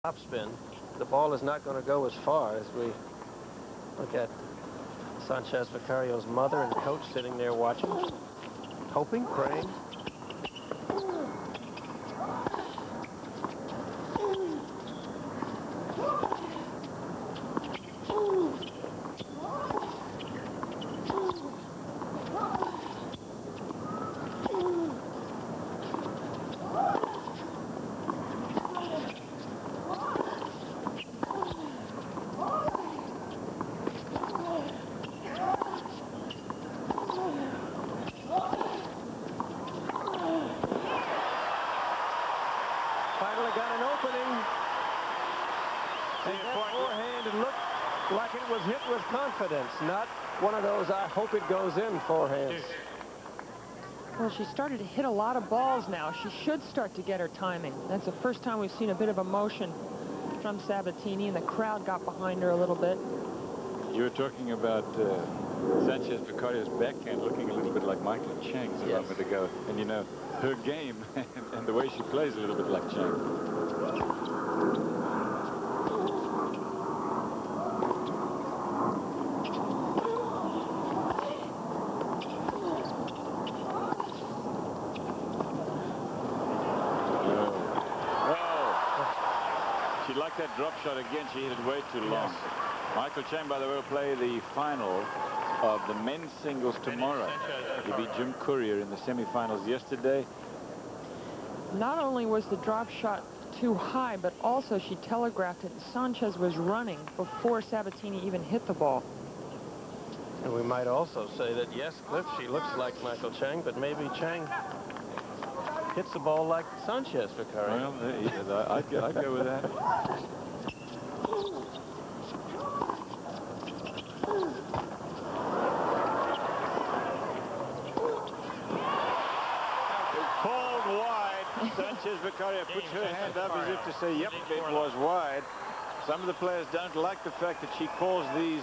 topspin. The ball is not going to go as far as we look at Sanchez Vicario's mother and coach sitting there watching, hoping, praying. Confidence, not one of those I hope it goes in forehands. Well, she started to hit a lot of balls now. She should start to get her timing. That's the first time we've seen a bit of emotion from Sabatini, and the crowd got behind her a little bit. You were talking about Sanchez Vicario's backhand looking a little bit like Michael Chang's a moment ago. And you know, her game and the way she plays a little bit like Chang. That drop shot again, she hit it way too long. Michael Chang, by the way, will play the final of the men's singles tomorrow. He beat Jim Courier in the semifinals yesterday. Not only was the drop shot too high, but also she telegraphed it. Sanchez was running before Sabatini even hit the ball. And we might also say that, yes, Cliff, she looks like Michael Chang, but maybe Chang hits the ball like Sanchez Vicario. Well, I'd go with that. Called wide. Sanchez Vicario puts her hand up as if to say, yep, it was wide. Some of the players don't like the fact that she calls these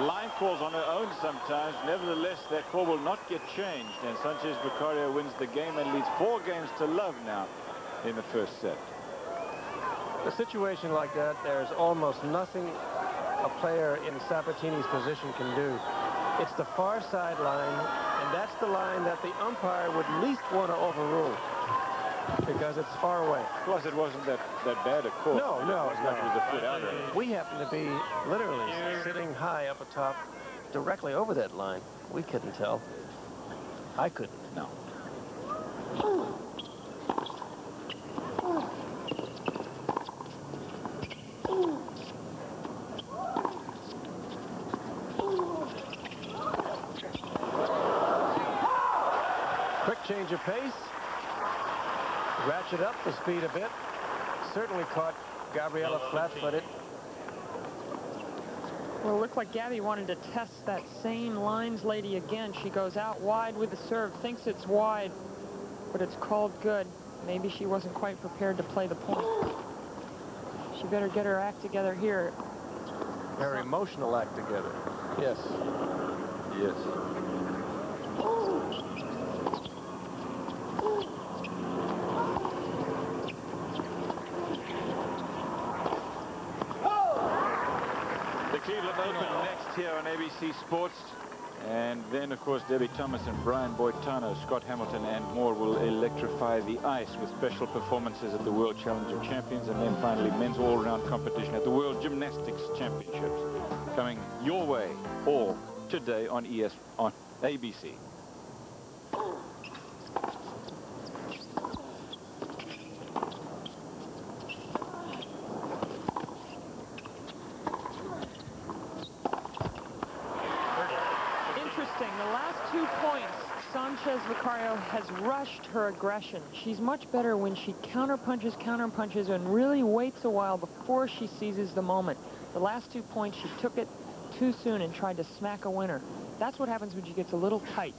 line calls on her own sometimes. Nevertheless, that call will not get changed, and Sanchez Vicario wins the game and leads 4 games to love now in the first set. A situation like that, there's almost nothing a player in Sabatini's position can do. It's the far sideline, and that's the line that the umpire would least want to overrule because it's far away. Plus, it wasn't that bad a call. No. It was a foot out. We happen to be literally sitting high up atop, directly over that line. We couldn't tell. I couldn't. No. Quick change of pace. Ratchet up the speed a bit. Certainly caught Gabriela flat-footed. Well, it looked like Gabby wanted to test that same lines lady again. She goes out wide with the serve, thinks it's wide, but it's called good. Maybe she wasn't quite prepared to play the point. She better get her act together here. Her emotional act together. Yes. Yes. Open next here on ABC Sports, and then of course Debbie Thomas and Brian Boitano, Scott Hamilton and more will electrify the ice with special performances at the World Challenge of Champions, and then finally men's all-round competition at the World Gymnastics Championships coming your way all today on ABC. Sanchez Vicario has rushed her aggression. She's much better when she counterpunches, and really waits a while before she seizes the moment. The last 2 points, she took it too soon and tried to smack a winner. That's what happens when she gets a little tight.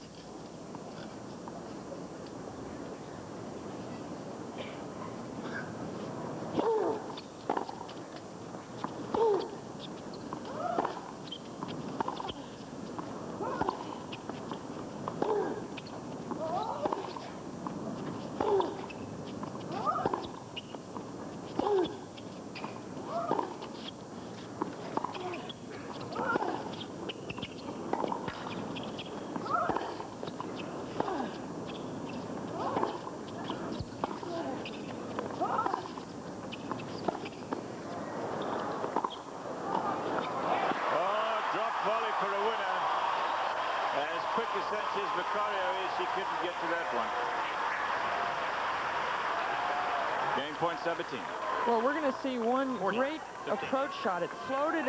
point Sabatini. Well, we're going to see one great approach shot. It floated.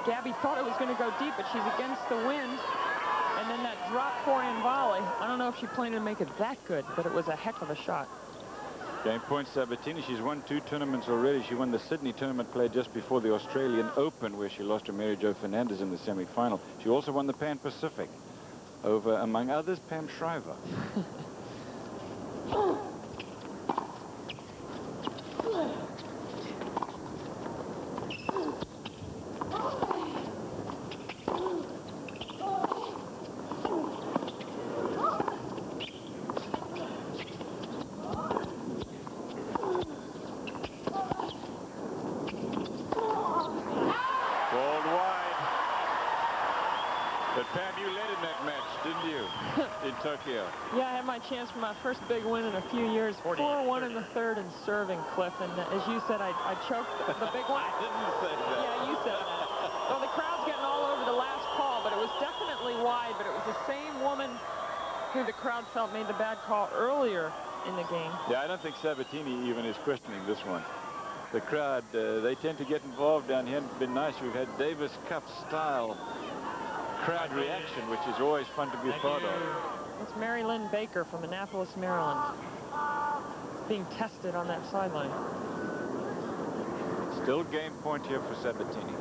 Gabby thought it was going to go deep, but she's against the wind. And then that drop forehand volley. I don't know if she planned to make it that good, but it was a heck of a shot. Game point Sabatini. She's won 2 tournaments already. She won the Sydney tournament played just before the Australian Open, where she lost to Mary Jo Fernandez in the semi-final. She also won the Pan Pacific over, among others, Pam Shriver. Tokyo. Yeah, I had my chance for my first big win in a few years. 4-1 in the third and serving, Cliff. And as you said, I choked the big one. I didn't say that. Yeah, you said that. Well, the crowd's getting all over the last call, but it was definitely wide. But it was the same woman who the crowd felt made the bad call earlier in the game. Yeah, I don't think Sabatini even is questioning this one. The crowd, they tend to get involved down here. It's been nice. We've had Davis Cup style crowd reaction, which is always fun to be a part of. It's Mary Lynn Baker from Annapolis, Maryland, being tested on that sideline. Still game point here for Sabatini.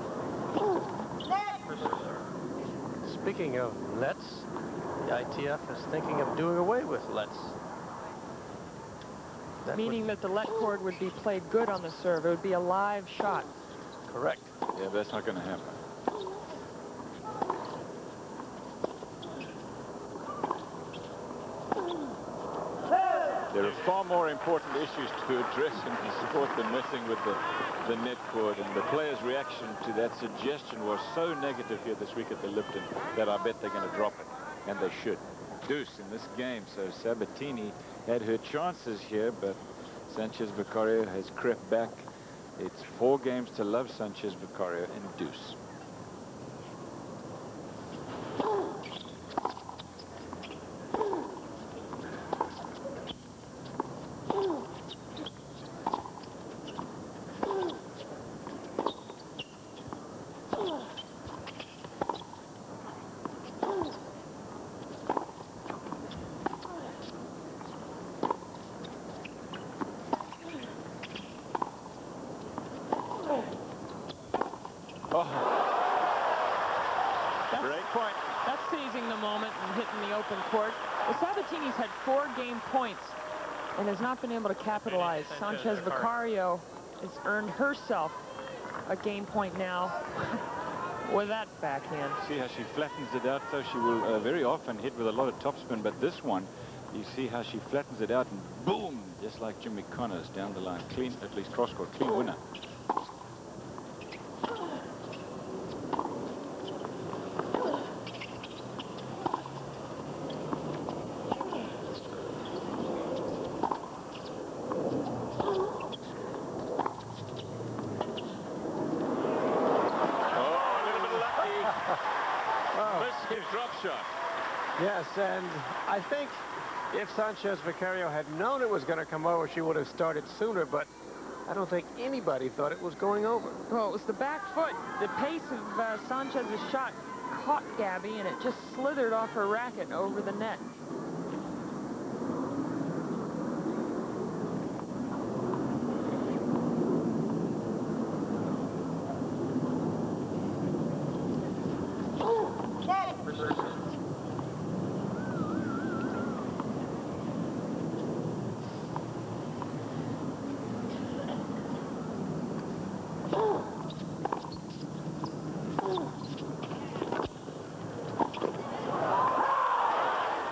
Speaking of nets, the ITF is thinking of doing away with lets. Meaning that the let cord would be played good on the serve. It would be a live shot. Correct. Yeah, but that's not going to happen. There are far more important issues to address in the sport than messing with the net cord, and the players' reaction to that suggestion was so negative here this week at the Lipton that I bet they're going to drop it, and they should. Deuce in this game, so Sabatini had her chances here, but Sanchez Vicario has crept back. It's 4 games to love Sanchez Vicario and deuce. Sabatini's had 4 game points and has not been able to capitalize. Sanchez Vicario has earned herself a game point now with that backhand. See how she flattens it out, so she will very often hit with a lot of topspin, but this one, you see how she flattens it out and boom, just like Jimmy Connors down the line. Clean, at least cross-court, clean winner. Yes, and I think if Sanchez Vicario had known it was going to come over, she would have started sooner, but I don't think anybody thought it was going over. Well, it was the back foot. The pace of Sanchez's shot caught Gabby, and it just slithered off her racket over the net.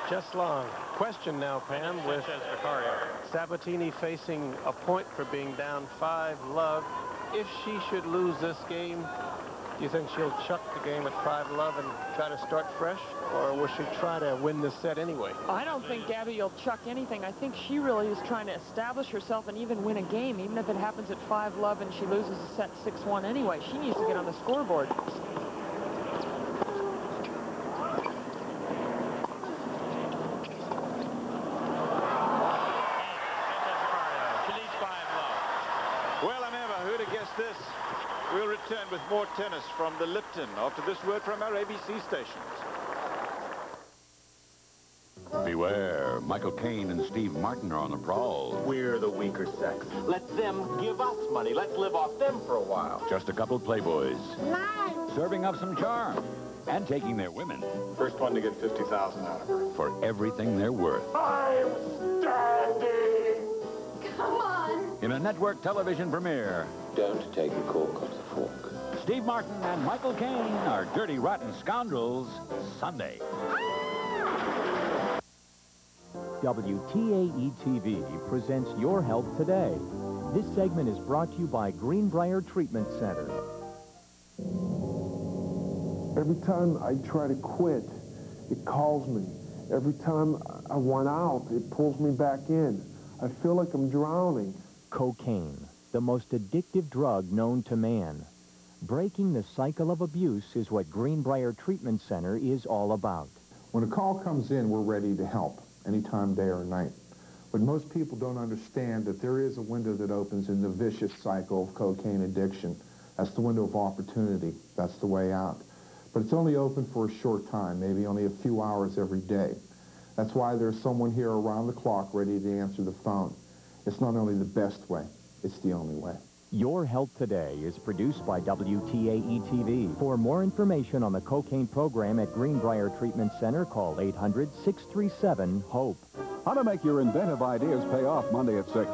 Just long. Question now, Pam, with Sabatini facing a point for being down 5-love. If she should lose this game, do you think she'll chuck the game at 5-love and try to start fresh? Or will she try to win this set anyway? I don't think Gabby will chuck anything. I think she really is trying to establish herself and even win a game, even if it happens at 5-love and she loses a set 6-1 anyway. She needs to get on the scoreboard. this, we'll return with more tennis from the Lipton after this word from our ABC stations. Beware, Michael Caine and Steve Martin are on the prowl. We're the weaker sex. Let them give us money. Let's live off them for a while. Just a couple playboys. Serving up some charm and taking their women. First one to get 50,000 out of her. For everything they're worth. I'm standing! Come on! In a network television premiere. Don't take a cork off the fork. Steve Martin and Michael Caine are Dirty Rotten Scoundrels, Sunday. WTAE-TV presents Your Health Today. This segment is brought to you by Greenbrier Treatment Center. Every time I try to quit, it calls me. Every time I want out, it pulls me back in. I feel like I'm drowning. Cocaine, the most addictive drug known to man. Breaking the cycle of abuse is what Greenbrier Treatment Center is all about. When a call comes in, we're ready to help, anytime, day or night. But most people don't understand that there is a window that opens in the vicious cycle of cocaine addiction. That's the window of opportunity. That's the way out. But it's only open for a short time, maybe only a few hours every day. That's why there's someone here around the clock ready to answer the phone. It's not only the best way, it's the only way. Your Health Today is produced by WTAE-TV. For more information on the cocaine program at Greenbrier Treatment Center, call 800-637-HOPE. How to make your inventive ideas pay off, Monday at 6.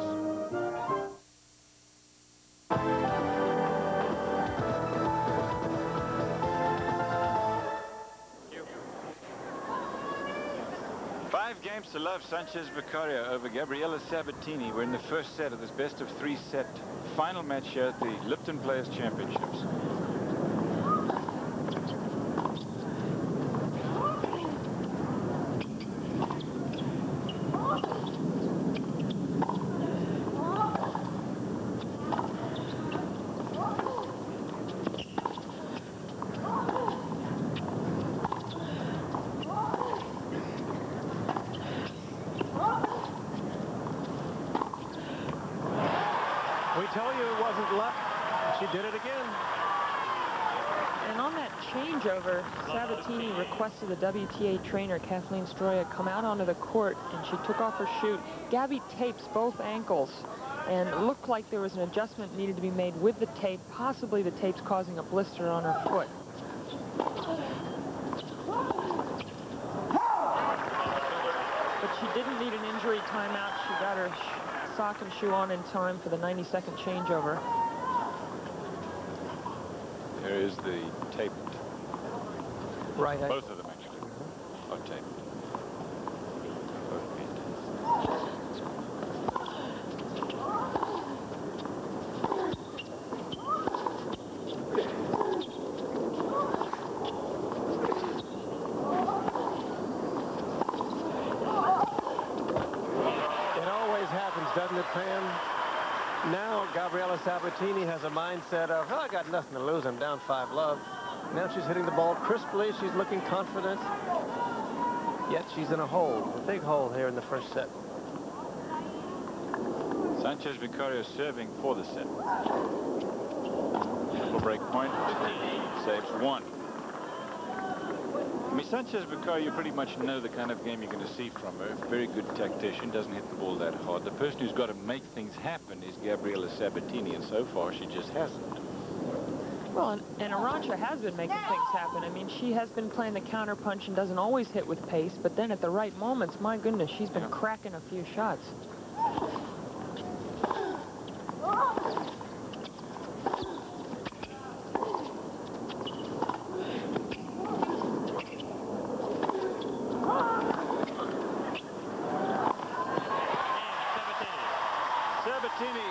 Games to love. Sanchez Vicario over Gabriela Sabatini. We're in the first set of this best-of-3 set final match here at the Lipton Players Championships. We tell you it wasn't luck. She did it again. And on that changeover, Sabatini requested the WTA trainer, Kathleen Stroya, come out onto the court, and she took off her shoe. Gabby tapes both ankles, and it looked like there was an adjustment needed to be made with the tape, possibly the tape's causing a blister on her foot. But she didn't need an injury timeout. She got her sock and shoe on in time for the 90-second changeover. Here is the taped. Right. Both of them actually are taped. Both feet. Doesn't it, Pam? Now Gabriela Sabatini has a mindset of, oh, I got nothing to lose. I'm down 5-love. Now she's hitting the ball crisply. She's looking confident. Yet she's in a hole, a big hole here in the first set. Sanchez Vicario serving for the set. Double break point. Saves one. I mean, Sanchez Vicario, you pretty much know the kind of game you're going to see from her. Very good tactician, doesn't hit the ball that hard. The person who's got to make things happen is Gabriela Sabatini, and so far she just hasn't. Well, and Arantxa has been making things happen. I mean, she has been playing the counterpunch and doesn't always hit with pace, but then at the right moments, my goodness, she's been cracking a few shots. Sabatini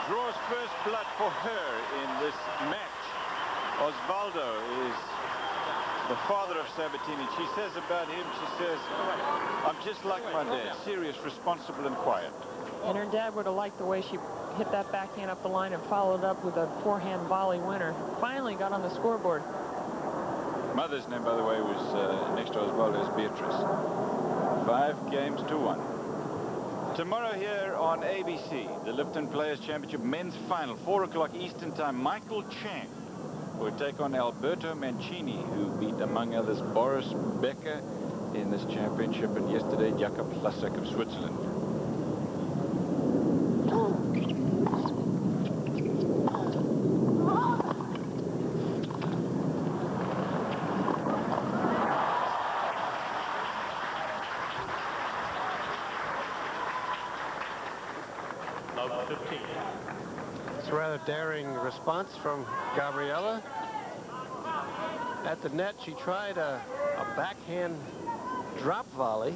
draws first blood for her in this match. Osvaldo is the father of Sabatini. She says about him, she says, I'm just like my dad, serious, responsible, and quiet. And her dad would have liked the way she hit that backhand up the line and followed up with a forehand volley winner. Finally got on the scoreboard. Mother's name, by the way, was next to Osvaldo is Beatrice. 5-1. Tomorrow here on on ABC, the Lifton Players Championship men's final, 4 o'clock Eastern Time. Michael Chang will take on Alberto Mancini, who beat, among others, Boris Becker in this championship, and yesterday Jakob Plasek of Switzerland. It's a rather daring response from Gabriela. At the net, she tried a backhand drop volley.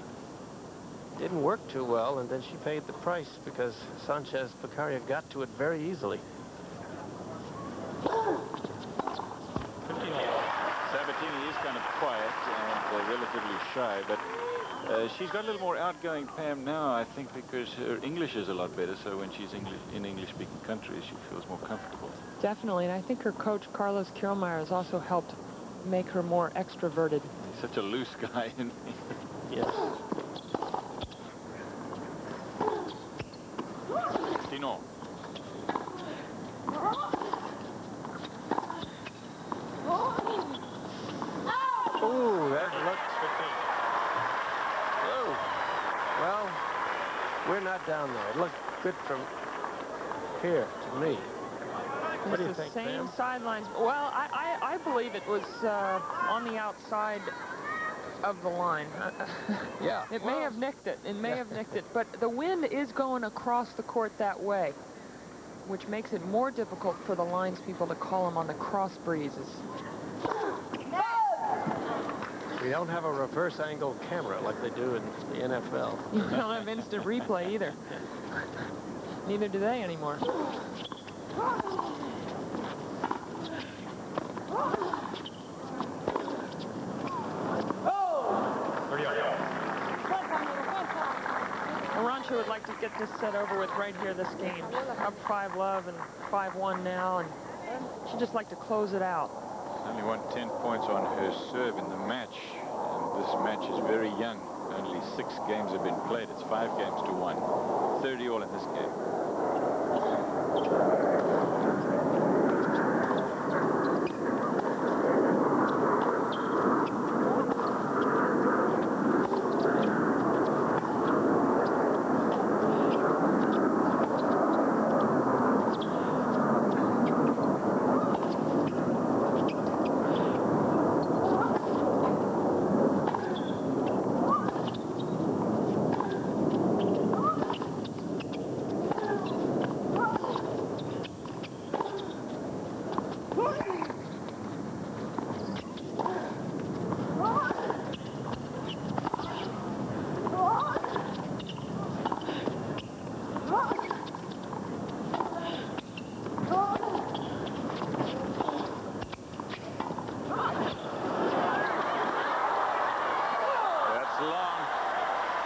Didn't work too well, and then she paid the price because Sanchez Beccaria got to it very easily. Sabatini is kind of quiet and relatively shy, but she's got a little more outgoing, Pam, now, I think, because her English is a lot better, so when she's in English-speaking countries, she feels more comfortable. Definitely, and I think her coach, Carlos Kirlmeyer, has also helped make her more extroverted. He's such a loose guy, isn't he? Yes. Tino. Ooh, that looked... Oh. Well, we're not down there. It looked good from here to me. What do you think, Same Pam? sidelines. Well, I believe it was on the outside of the line. Yeah. It may have nicked it. It may have nicked it. But the wind is going across the court that way, which makes it more difficult for the lines people to call them on the cross breezes. We don't have a reverse angle camera like they do in the NFL. You don't have instant replay either. Neither do they anymore. Arantxa would like to get this set over with right here this game. Up 5-love and 5-1 now, and she'd just like to close it out. Only won 10 points on her serve in the match, and this match is very young. Only 6 games have been played. It's 5 games to 1. 30 all in this game.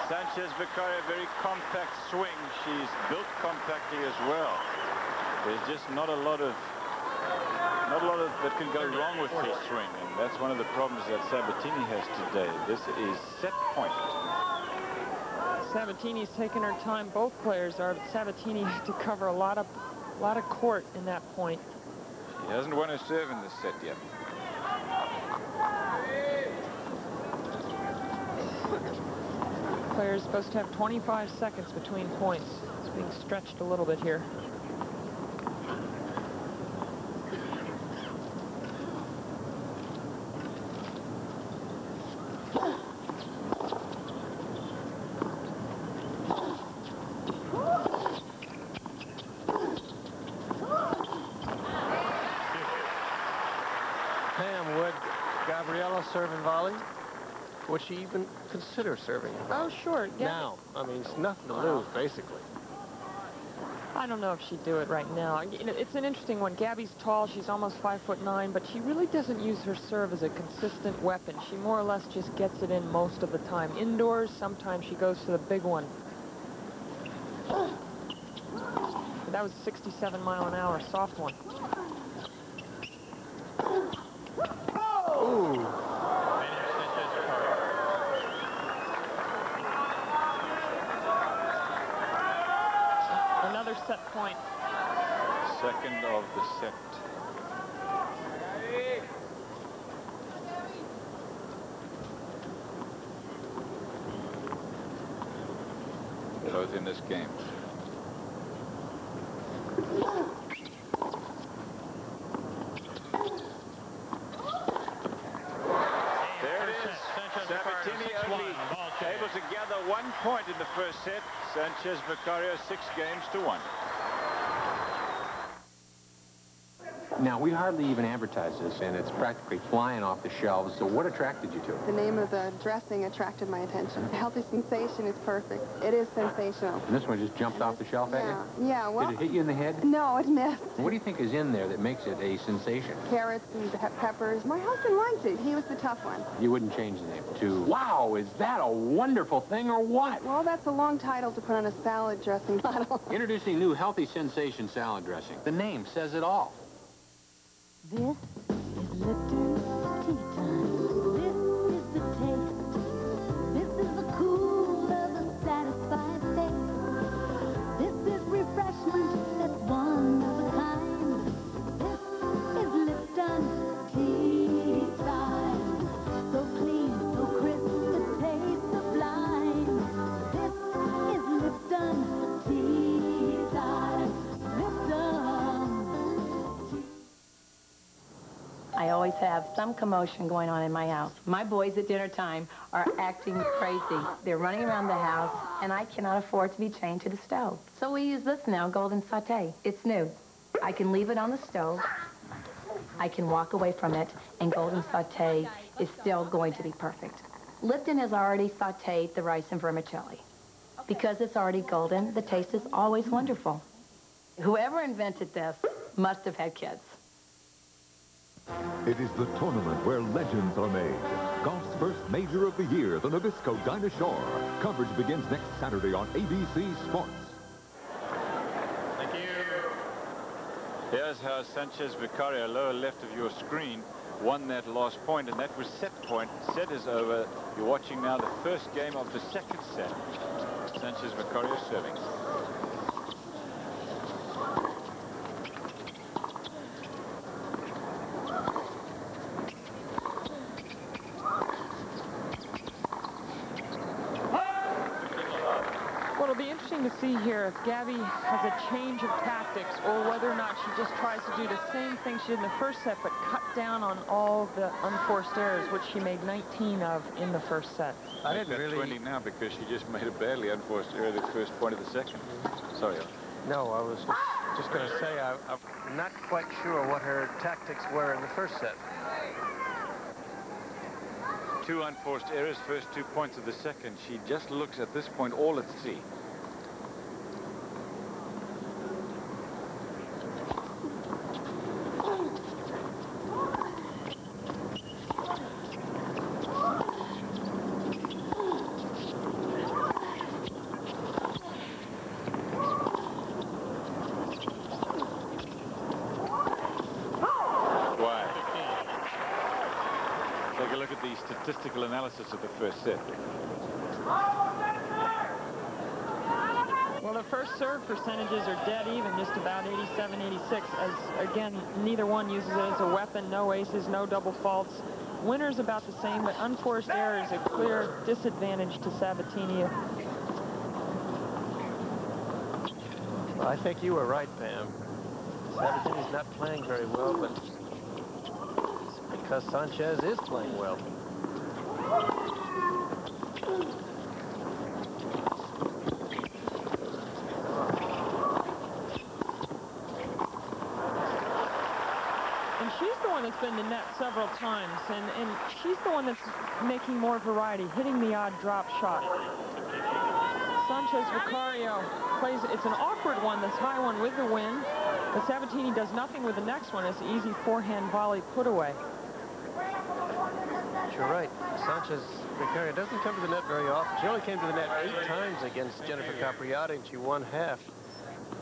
Sanchez Beccaria, very compact swing. She's built compactly as well. There's just not a lot of that can go wrong with her swing, and that's one of the problems that Sabatini has today. This is set point. Sabatini's taking her time. Both players are. Sabatini had to cover a lot of court in that point. She hasn't won a serve in this set yet. Player's supposed to have 25 seconds between points. It's being stretched a little bit here. Pam, would Gabriela serve and volley? Would she even consider serving? Oh, sure. Yeah. Now, I mean, it's nothing to lose, basically. I don't know if she'd do it right now. You know, it's an interesting one. Gabby's tall. She's almost 5'9", but she really doesn't use her serve as a consistent weapon. She more or less just gets it in most of the time. Indoors, sometimes she goes to the big one. But that was a 67-mile-an-hour soft one. Ooh. second of the set. Both in this game. There it is. Sabatini only able to gather 1 point in the first set. Sanchez Vicario 6 games to 1. Now, we hardly even advertise this, and it's practically flying off the shelves. So what attracted you to it? The name of the dressing attracted my attention. Healthy Sensation is perfect. It is sensational. And this one just jumped off the shelf at you? Yeah, well... Did it hit you in the head? No, it missed. What do you think is in there that makes it a sensation? Carrots and peppers. My husband liked it. He was the tough one. You wouldn't change the name to... Wow, is that a wonderful thing or what? Well, that's a long title to put on a salad dressing bottle. Introducing new Healthy Sensation salad dressing. The name says it all. This is Lipton's tea time. This is the taste. This is the cool of a satisfied face. This is refreshment that's one of a kind. This is Lipton's tea time. So clean, so crisp, it tastes sublime. This is Lipton's tea time. Lipton. I always have some commotion going on in my house. My boys at dinner time are acting crazy. They're running around the house, and I cannot afford to be chained to the stove. So we use this now, Golden Sauté. It's new. I can leave it on the stove. I can walk away from it, and Golden Sauté is still going to be perfect. Lipton has already sautéed the rice and vermicelli. Because it's already golden, the taste is always wonderful. Whoever invented this must have had kids. It is the tournament where legends are made. Golf's first major of the year, the Nabisco Dinah Shore. Coverage begins next Saturday on ABC Sports. Thank you. Here's how Sanchez Vicario, lower left of your screen, won that last point, and that was set point. Set is over. You're watching now the first game of the second set. Sanchez Vicario serving. Well, it'll be interesting to see here if Gabby has a change of tactics or whether or not she just tries to do the same thing she did in the first set but cut down on all the unforced errors, which she made 19 of in the first set. I didn't really 20 now because she just made a badly unforced error the first point of the second. Sorry. No, I was just going to say I'm not quite sure what her tactics were in the first set. 2 unforced errors, first 2 points of the second. She just looks at this point all at sea. Take a look at the statistical analysis of the first set. Well, the first serve percentages are dead even, just about 87, 86, as, again, neither one uses it as a weapon. No aces, no double faults. Winner's about the same, but unforced error is a clear disadvantage to Sabatini. Well, I think you were right, Pam. Sabatini's not playing very well, but because Sanchez is playing well. And she's the one that's been to net several times, and she's the one that's making more variety, hitting the odd drop shot. Sanchez Vicario plays, it's an awkward one, this high one with the win, but Sabatini does nothing with the next one. It's an easy forehand volley put away. You're right. Sanchez Vicario doesn't come to the net very often. She only came to the net 8 times against Jennifer Capriati, and she won half.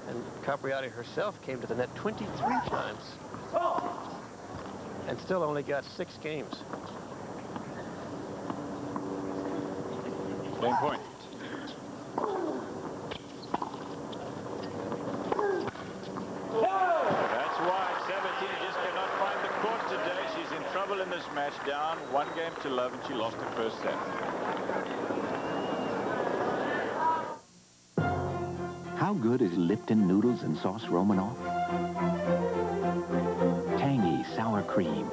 And Capriati herself came to the net 23 times. And still only got 6 games. Game point. this match down 1 game to love, and she lost her first set. How good is Lipton noodles and sauce Romanoff? Tangy sour cream,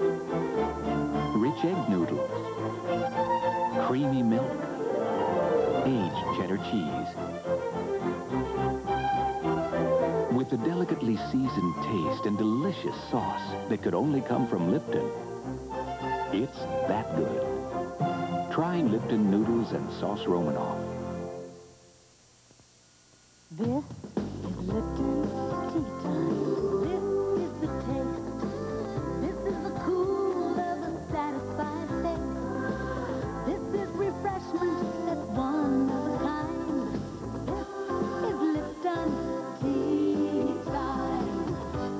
rich egg noodles, creamy milk, aged cheddar cheese. With the delicately seasoned taste and delicious sauce that could only come from Lipton, it's that good. Try Lipton noodles and sauce Romanoff. This is Lipton tea time. This is the taste. This is the cool of a satisfied face. This is refreshment that's one of a kind. This is Lipton tea time.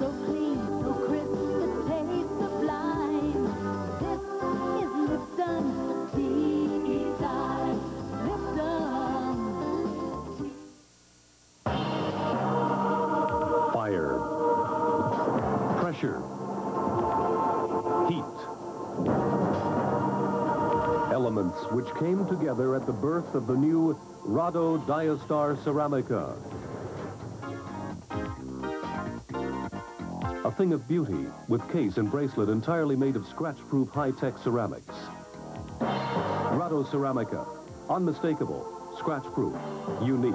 So clean, so crisp, it tastes sublime. This is Lipton tea time. Lipton tea. Fire, pressure, heat. Elements which came together at the birth of the new Rado Diastar Ceramica. A thing of beauty with case and bracelet entirely made of scratch-proof high-tech ceramics. Rado Ceramica, unmistakable, scratch-proof, unique.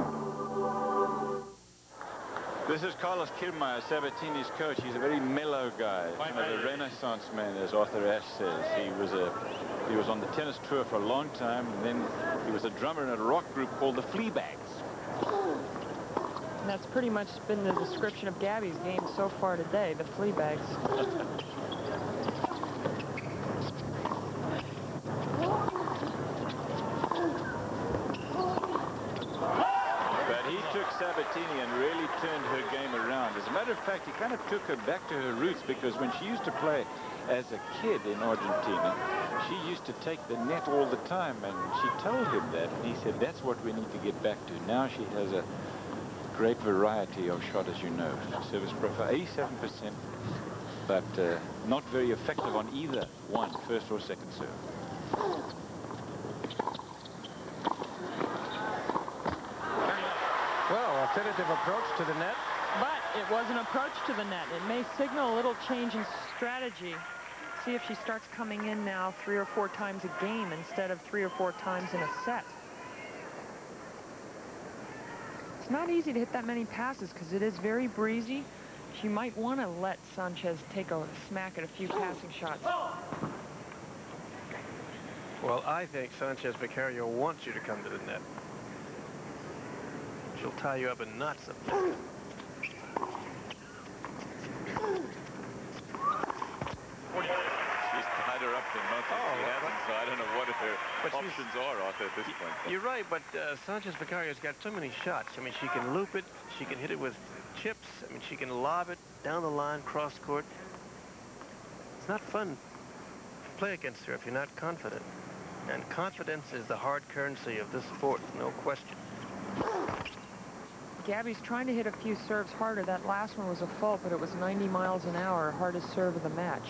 This is Carlos Kirchmeier, Sabatini's coach. He's a very mellow guy, kind of a renaissance man, as Arthur Ashe says. He was on the tennis tour for a long time, and then he was a drummer in a rock group called the Fleabags. And that's pretty much been the description of Gabby's game so far today, the Fleabags. Sabatini and really turned her game around. As a matter of fact, he kind of took her back to her roots, because when she used to play as a kid in Argentina, she used to take the net all the time, and she told him that, and he said, that's what we need to get back to. Now she has a great variety of shot, as you know. Service profile, 87%, but not very effective on either one, first or second serve. Tentative approach to the net. But it was an approach to the net. It may signal a little change in strategy. See if she starts coming in now 3 or 4 times a game instead of 3 or 4 times in a set. It's not easy to hit that many passes because it is very breezy. She might want to let Sanchez take a smack at a few passing shots. Well, I think Sanchez Vicario wants you to come to the net. She'll tie you up in knots up there. She's tied her up in knots. She hasn't, so I don't know what her options are, Arthur, at this point. You're right, but Sanchez Vicario's got so many shots. I mean, she can loop it, she can hit it with chips, I mean, she can lob it down the line, cross court. It's not fun to play against her if you're not confident. And confidence is the hard currency of this sport, no question. Gabby's trying to hit a few serves harder. That last one was a fault, but it was 90 miles an hour, hardest serve of the match.